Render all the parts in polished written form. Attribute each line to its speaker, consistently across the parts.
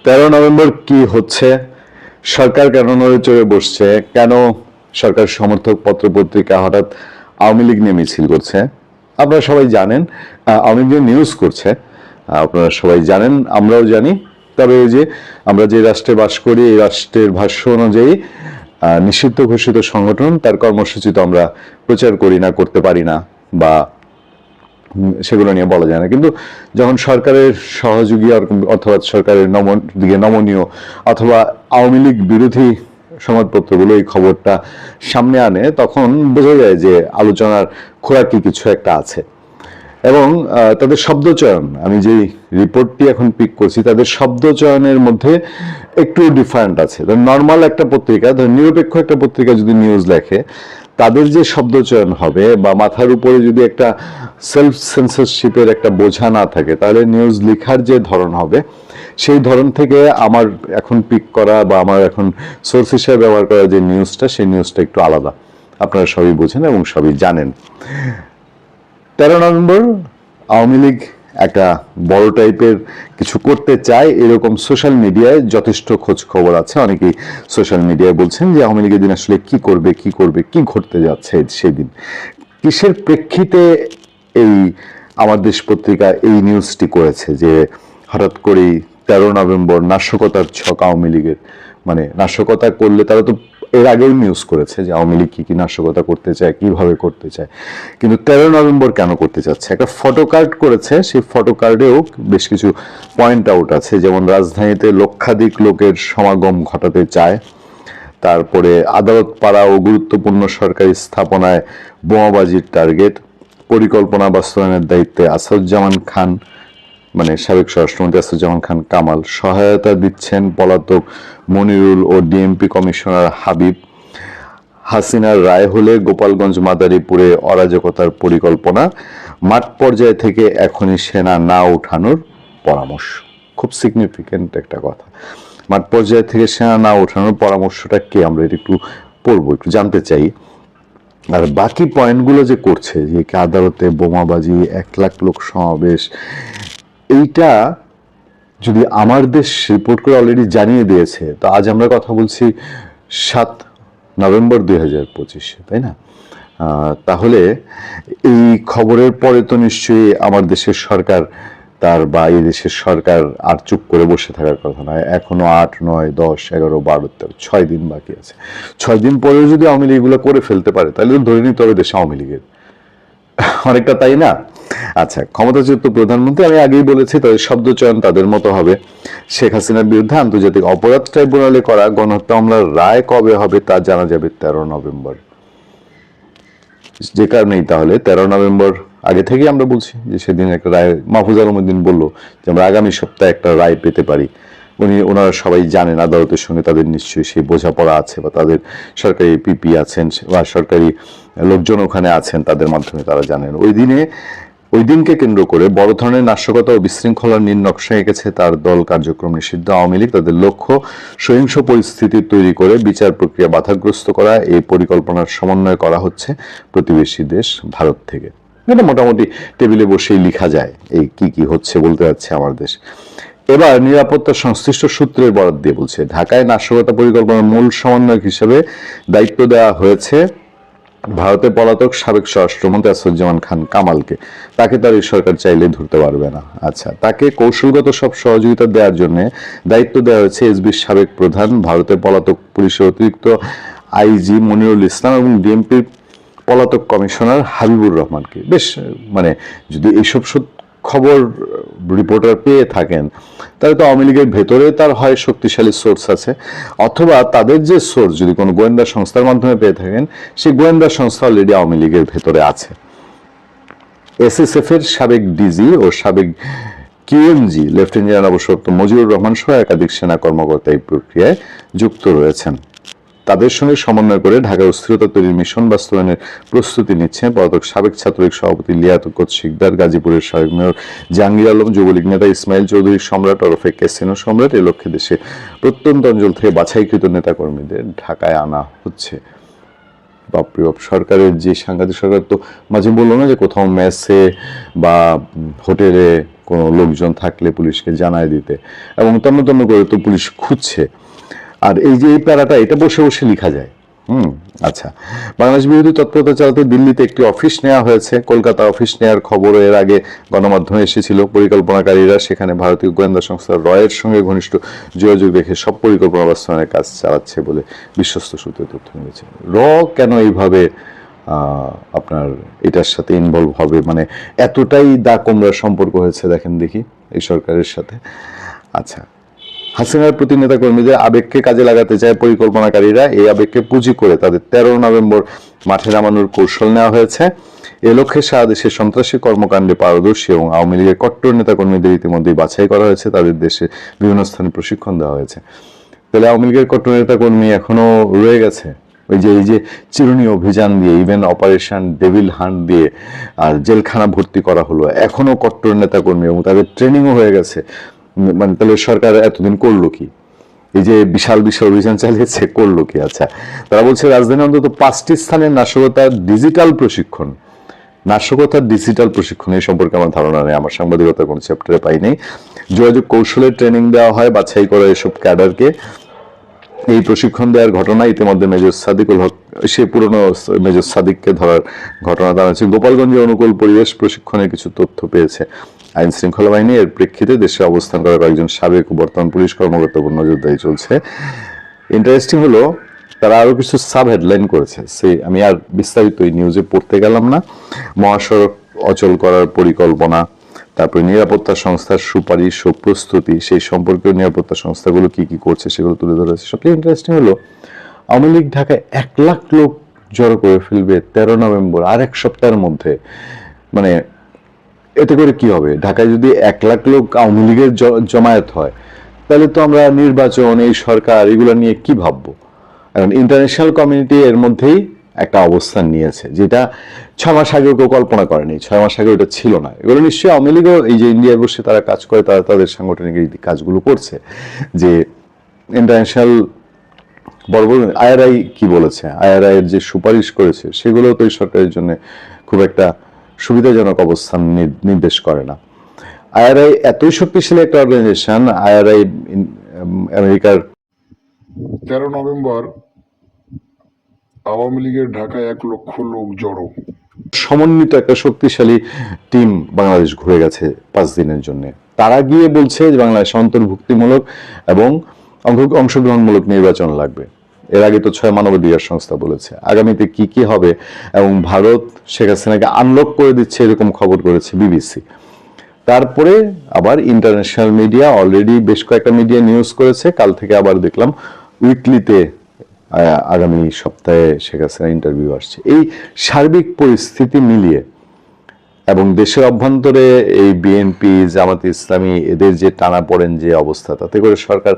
Speaker 1: 13 November কি হচ্ছে, সরকার কেন নড়ে চড়ে বসছে, কেন সরকার সমর্থক পত্রপত্রিকা হঠাৎ আওয়ামী লীগ নিয়ে মিছিল করছে, আপনারা সবাই জানেন। আওয়ামী লীগ নিউজ করছে, আপনারা সবাই জানেন, আমরাও জানি। তবে এই যে আমরা যে রাষ্ট্রে বাস করি, এই রাষ্ট্রের ভাষ্য অনুযায়ী নিষিদ্ধ ঘোষিত সংগঠন তার কর্মসূচি তো আমরা প্রচার করি না, করতে পারি না, বা সেগুলো নিয়ে বলা যায় না। কিন্তু যখন সরকারের সহযোগী অথবা সরকারের দিকে নমনীয় অথবা আওয়ামী লীগ বিরোধী সংবাদপত্রগুলো এই খবরটা সামনে আনে, তখন বোঝা যায় যে আলোচনার খোরাকি কিছু একটা আছে। এবং তাদের শব্দচয়ন, আমি যে রিপোর্টটি এখন পিক করছি, তাদের শব্দচয়নের মধ্যে একটু ডিফারেন্ট আছে। নর্মাল একটা পত্রিকা, নিরপেক্ষ একটা পত্রিকা যদি নিউজ লেখে, তাদের যে শব্দচয়ন হবে বা মাথার উপরে যদি একটা সেলফ সেন্সরশিপের একটা বোঝা না থাকে, তাহলে নিউজ লেখার যে ধরন হবে, সেই ধরন থেকে আমার এখন পিক করা বা আমার এখন সোর্স হিসেবে ব্যবহার করা যে নিউজটা, সেই নিউজটা একটু আলাদা। আপনারা সবই বোঝেন এবং সবই জানেন। 13 নভেম্বর আওয়ামী লীগ একটা বড় টাইপের কিছু করতে চায়, এরকম সোশ্যাল মিডিয়ায় যথেষ্ট খোঁজ খবর আছে। অনেকেই সোশ্যাল মিডিয়ায় বলছেন যে আওয়ামী লীগের দিন আসলে কি করবে, কি ঘটতে যাচ্ছে সেই দিন, কিসের প্রেক্ষিতে এই আমার দেশ পত্রিকা এই নিউজটি করেছে যে হঠাৎ করেই 13 নভেম্বর নাশকতার ছক আওয়ামী লীগের। মানে নাশকতা করলে তারা তো এর আগেও নিউজ করেছে যে আওয়ামী লীগ কি কি নাশকতা করতে চায়, কিভাবে করতে চায়, কিন্তু 13 নভেম্বর কেন করতে চাচ্ছে? একটা ফটো কার্ড করেছে, সেই ফটো কার্ডেও বেশ কিছু পয়েন্ট আউট আছে, যেমন রাজধানীতে লক্ষাধিক লোকের সমাগম ঘটাতে চায়, তারপরে আদালত পাড়া ও গুরুত্বপূর্ণ সরকারি স্থাপনায় বোমাবাজির টার্গেট, পরিকল্পনা বাস্তবায়নের দায়িত্বে আসাদুজ্জামান খান, মানে সাবেক স্বরাষ্ট্রমন্ত্রী আসাদুজ্জামান খান কামাল, সহায়তা দিচ্ছেন পলাতক মনিরুল ও ডিএমপি কমিশনার হাবিব, হাসিনার রায় হলে গোপালগঞ্জ মাদারীপুরে অরাজকতার পরিকল্পনা, মাঠ পর্যায় থেকে এখনই সেনা না ওঠানোর পরামর্শ। খুব সিগনিফিকেন্ট একটা কথা। মাঠ পর্যায় থেকে সেনা না ওঠানোর পরামর্শটা কি, আমরা এটা একটু পড়বো, একটু জানতে চাই। আর বাকি পয়েন্টগুলো যে করছে, যে আদালতে বোমাবাজি, 1 লাখ লোক সমাবেশ, এইটা যদি আমার দেশ রিপোর্ট করে অলরেডি জানিয়ে দিয়েছে, তো আজ আমরা কথা বলছি 7 নভেম্বর 2025, তাই না? তাহলে এই খবরের পরে তো নিশ্চয়ই আমার দেশের সরকার বা এই দেশের সরকার আর চুপ করে বসে থাকার কথা নয়। এখনো 8, 9, 10, 11, 12, 13, 6 দিন বাকি আছে। 6 দিন পরেও যদি আওয়ামী লীগ এগুলো করে ফেলতে পারে, তাহলে ধরে নিতে হবে দেশে আওয়ামী লীগের অনেকটা, তাই না? আচ্ছা, ক্ষমতাচ্যুত প্রধানমন্ত্রী, আমি আগেই বলেছি, তাদের শব্দচয়ন তাদের মতো হবে। শেখ হাসিনার বিরুদ্ধে আন্তর্জাতিক অপরাধ ট্রাইব্যুনালে করা গণহত্যা মামলার রায় কবে হবে তা জানা যাবে 13 নভেম্বর। যে কারণেই তাহলে 13 নভেম্বর আগে থেকেই আমরা বলছি যে সেদিন একটা রায়, মাহফুজ আলম উদ্দিন বললো যে আমরা আগামী সপ্তাহে একটা রায় পেতে পারি। ওনারা সবাই জানেন আদালতের সঙ্গে তাদের নিশ্চয়ই সেই বোঝাপড়া আছে, বা তাদের সরকারি পিপি আছেন বা সরকারি লোকজন ওখানে আছেন, তাদের মাধ্যমে তারা জানেন। ওই দিনকে কেন্দ্র করে বড় ধরনের নাশকতা ও বিশৃঙ্খলার নীল নকশা এঁকেছে তার দল। কার্যক্রম নিষিদ্ধ আওয়ামী লীগ, তাদের লক্ষ্য সহিংস পরিস্থিতি তৈরি করে বিচার প্রক্রিয়া বাধাগ্রস্ত করা। এই পরিকল্পনার সমন্বয় করা হচ্ছে প্রতিবেশী দেশ ভারত থেকে। এটা মোটামুটি টেবিলে বসেই লেখা যায় এই কি কি হচ্ছে, বলতে যাচ্ছে আমার দেশ। এবার নিরাপত্তা সংশ্লিষ্ট সূত্রের বরাত দিয়ে বলছে, ঢাকায় নাশকতা পরিকল্পনার মূল সমন্বয়ক হিসেবে দায়িত্ব দেওয়া হয়েছে ভারতের পলাতক সাবেক স্বরাষ্ট্রমন্ত্রী আসাদুজ্জামান খান কামালকে। তাকে তার এই সরকার চাইলে ধরতে পারবে না। আচ্ছা, তাকে কৌশলগত সব সহযোগিতা দেওয়ার জন্য দায়িত্ব দেওয়া হয়েছে এসবির সাবেক প্রধান, ভারতের পলাতক পুলিশের অতিরিক্ত আইজি মনিরুল ইসলাম এবং ডিএমপির পলাতক কমিশনার হাবিবুর রহমানকে। বেশ, মানে যদি এইসব খবর রিপোর্টার পেয়ে থাকেন, তাহলে তো আওয়ামী লীগের ভেতরে তার হয় শক্তিশালী সোর্স আছে, অথবা তাদের যে সোর্স যদি কোনো গোয়েন্দা সংস্থার মাধ্যমে পেয়ে থাকেন, সেই গোয়েন্দা সংস্থা অলরেডি আওয়ামী লীগের ভেতরে আছে। এসএসএফ এর সাবেক ডিজি ও সাবেক কিউএমজি লেফটেন্যান্ট জেনারেল অবসরপ্রাপ্ত মজিবুর রহমান সহ একাধিক সেনা কর্মকর্তা এই প্রক্রিয়ায় যুক্ত রয়েছেন। তাদের সঙ্গে সমন্বয় করে ঢাকার অস্থিরতা তৈরির মিশন বাস্তবায়নের প্রস্তুতি নিচ্ছে পলাতক সাবেক ছাত্রলীগ সভাপতি লিয়াকত শিকদার, গাজীপুরের সাবেক মেয়র জাহাঙ্গীর আলম, যুবলীগ নেতা ইসমাইল চৌধুরী সম্রাট ওরফে ক্যাসিনো সম্রাট। এ লক্ষ্যে দেশে প্রত্যন্ত অঞ্চল থেকে বাছাইকৃত নেতাকর্মীদের ঢাকায় আনা হচ্ছে। বাপরে বাপ, সরকারের যে সাংঘাতিক, সরকার তো মাঝে বললো না যে কোথাও মেসে বা হোটেলে কোনো লোকজন থাকলে পুলিশকে জানায় দিতে, এবং তন্ন তন্ন করে তো পুলিশ খুঁজছে। আর এই যে এই প্যারাটা, এটা বসে বসে লেখা যায়। আচ্ছা, বাংলাদেশ বিরোধী তৎপরতা চালাতে দিল্লিতে একটি অফিস নেওয়া হয়েছে। কলকাতা অফিস নেওয়ার খবর এর আগে গণমাধ্যমে এসেছিল। পরিকল্পনাকারীরা সেখানে ভারতীয় গোয়েন্দা সংস্থা রয়ের সঙ্গে ঘনিষ্ঠ যোগাযোগ রেখে সব পরিকল্পনা বাস্তবায়নের কাজ চালাচ্ছে বলে বিশ্বস্ত সূত্রে তথ্য মিলেছে। কেন এইভাবে আপনার এটার সাথে ইনভলভ হবে, মানে এতটাই দা কোমড়া সম্পর্ক হয়েছে দেখেন দেখি এই সরকারের সাথে। আচ্ছা, হাসিনার প্রতি নেতাকর্মীদের আবেগকে কাজে লাগাতে চায় পরিকল্পনাকারীরা। এই আবেগকে পুঁজি করে তাদের 13 নভেম্বর মাঠে নামানোর কৌশল নেওয়া হয়েছে। এ লক্ষ্যে সারা দেশে সন্ত্রাসী কর্মকাণ্ডে পারদর্শী এবং আওয়ামী লীগের কট্টর নেতাকর্মীদের ইতিমধ্যেই বাছাই করা হয়েছে, তাদের দেশে বিভিন্ন স্থানে প্রশিক্ষণ দেওয়া হয়েছে। তাহলে আওয়ামী লীগের কট্টর নেতাকর্মী এখনো রয়ে গেছে এই যে চিরুনি অভিযান দিয়ে, ইভেন অপারেশন ডেভিল হান্ট দিয়ে আর জেলখানা ভর্তি করা হলো, এখনো কট্টর নেতাকর্মী এবং তাদের ট্রেনিংও হয়ে গেছে। মানে তাহলে সরকার এতদিন করলো কি? এই যে বিশাল বিশাল অভিযান চালিয়েছে, করলো কি? আচ্ছা, তারা বলছে রাজধানী অন্তত 5টি স্থানে নাশকতার ডিজিটাল প্রশিক্ষণ। নাশকতার ডিজিটাল প্রশিক্ষণ এই সম্পর্কে আমার ধারণা নেই, আমার সাংবাদিকতার কোনো চ্যাপ্টারে পাইনি। যোগাযোগ কৌশলের ট্রেনিং দেওয়া হয় বাছাই করা এসব ক্যাডারকে। এই প্রশিক্ষণ দেওয়ার ঘটনা ইতিমধ্যে মেজর সাদিকুল হক, সে পুরনো মেজর সাদিককে ধরার ঘটনা দাঁড়াচ্ছে। গোপালগঞ্জে অনুকূল পরিবেশ প্রশিক্ষণের কিছু তথ্য পেয়েছে আইন শৃঙ্খলা বাহিনী। এর প্রেক্ষিতে দেশে অবস্থান করা কয়েকজন সাবেক ও বর্তমান পুলিশ কর্মকর্তার উপর নজরদারি চলছে। ইন্টারেস্টিং হলো তারা আরো কিছু সাব হেডলাইন করেছে, আমি আর বিস্তারিত এই নিউজে পড়তে গেলাম না। মহাসড়ক অচল করার পরিকল্পনা, তারপরে নিরাপত্তা সংস্থার সুপারিশ ও প্রস্তুতি, সেই সম্পর্কেও নিরাপত্তা সংস্থাগুলো কি কি করছে সেগুলো তুলে ধরা হয়েছে। সবচেয়ে ইন্টারেস্টিং হলো আওয়ামী লীগ ঢাকায় 1 লাখ লোক জড়ো করে ফেলবে 13 নভেম্বর, আর 1 সপ্তাহের মধ্যে। মানে এতে করে কি হবে? ঢাকায় যদি 1 লাখ লোক আওয়ামী লীগের জমায়েত হয়, তাহলে তো আমরা নির্বাচন, এই সরকার, এগুলো নিয়ে কি ভাববো? এখন ইন্টারন্যাশনাল কমিউনিটি এর মধ্যেই একটা অবস্থান নিয়েছে, যেটা 6 মাস আগেও কেউ কল্পনা করেনি। 6 মাস আগে ওটা ছিল না। এগুলো নিশ্চয়ই আওয়ামী লীগও, এই যে ইন্ডিয়ায় বসে তারা কাজ করে, তারা তাদের সাংগঠনিক এই কাজগুলো করছে। যে ইন্টারন্যাশনাল বড় বড় আইআরআই কি বলেছে, আইআরআই এর যে সুপারিশ করেছে, সেগুলো তো এই সরকারের জন্য খুব একটা সুবিধাজনক অবস্থান নির্দেশ করে না। আইআরআই এতই শক্তিশালী একটা অর্গানাইজেশন। আইআরআই আমেরিকার
Speaker 2: 13 নভেম্বর আওয়ামী লীগের ঢাকায় 1 লক্ষ লোক জড়ো।
Speaker 1: সমন্বিত একটা শক্তিশালী টিম বাংলাদেশ ঘুরে গেছে 5 দিনের জন্য। তারা গিয়ে বলছে যে বাংলাদেশ অন্তর্ভুক্তিমূলক এবং অংশগ্রহণমূলক নির্বাচন লাগবে। এর আগে তো 6 মানবাধিকার সংস্থা বলেছে। আগামীতে কি কি হবে, এবং ভারত শেখ হাসিনাকে আনলক করে দিচ্ছে এরকম খবর করেছে বিবিসি। তারপরে আবার ইন্টারন্যাশনাল মিডিয়া, অলরেডি বেশ কয়েকটা মিডিয়া নিউজ করেছে। কাল থেকে আবার দেখলাম উইকলিতে আগামী সপ্তাহে শেখ হাসিনা ইন্টারভিউ আসছে। এই সার্বিক পরিস্থিতি মিলিয়ে এবং দেশের অভ্যন্তরে এই বিএনপি, জামাত ইসলামী, এদের যে টানাপোড়েন যে অবস্থা, তাতে করে সরকার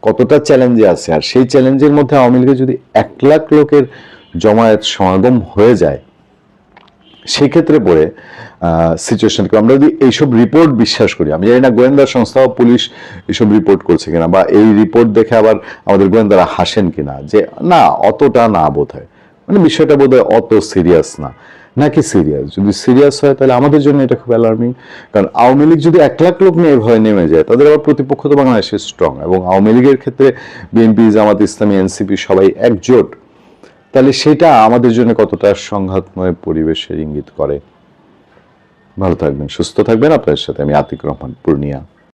Speaker 1: কতটা চ্যালেঞ্জে আছে। আর সেই চ্যালেঞ্জের মধ্যে আওয়ামী লীগের যদি 1 লাখ লোকের জমায়েত সমাগম হয়ে যায়, সেক্ষেত্রে পরে সিচুয়েশনকে আমরা যদি এইসব রিপোর্ট বিশ্বাস করি, আমি জানি না গোয়েন্দা সংস্থা বা পুলিশ এইসব রিপোর্ট করছে কিনা, বা এই রিপোর্ট দেখে আবার আমাদের গোয়েন্দারা হাসেন কিনা যে না অতটা না বোধ হয়, মানে বিষয়টা বোধ হয় অত সিরিয়াস না, নাকি সিরিয়াস? যদি সিরিয়াস হয় তাহলে আমাদের জন্য এটা খুব অ্যালার্মিং। কারণ আওয়ামী লীগ যদি 1 লাখ লোক নিয়ে ভয় নেমে যায়, তাদের আবার প্রতিপক্ষ তো বাংলাদেশে স্ট্রং, এবং আওয়ামী লীগের ক্ষেত্রে বিএনপি, জামাত ইসলামী, এনসিপি সবাই একজোট, তাহলে সেটা আমাদের জন্য কতটা সংঘাতময় পরিবেশের ইঙ্গিত করে। ভালো থাকবেন, সুস্থ থাকবেন। আপনার সাথে আমি আতিক রহমান, পূর্ণিয়া।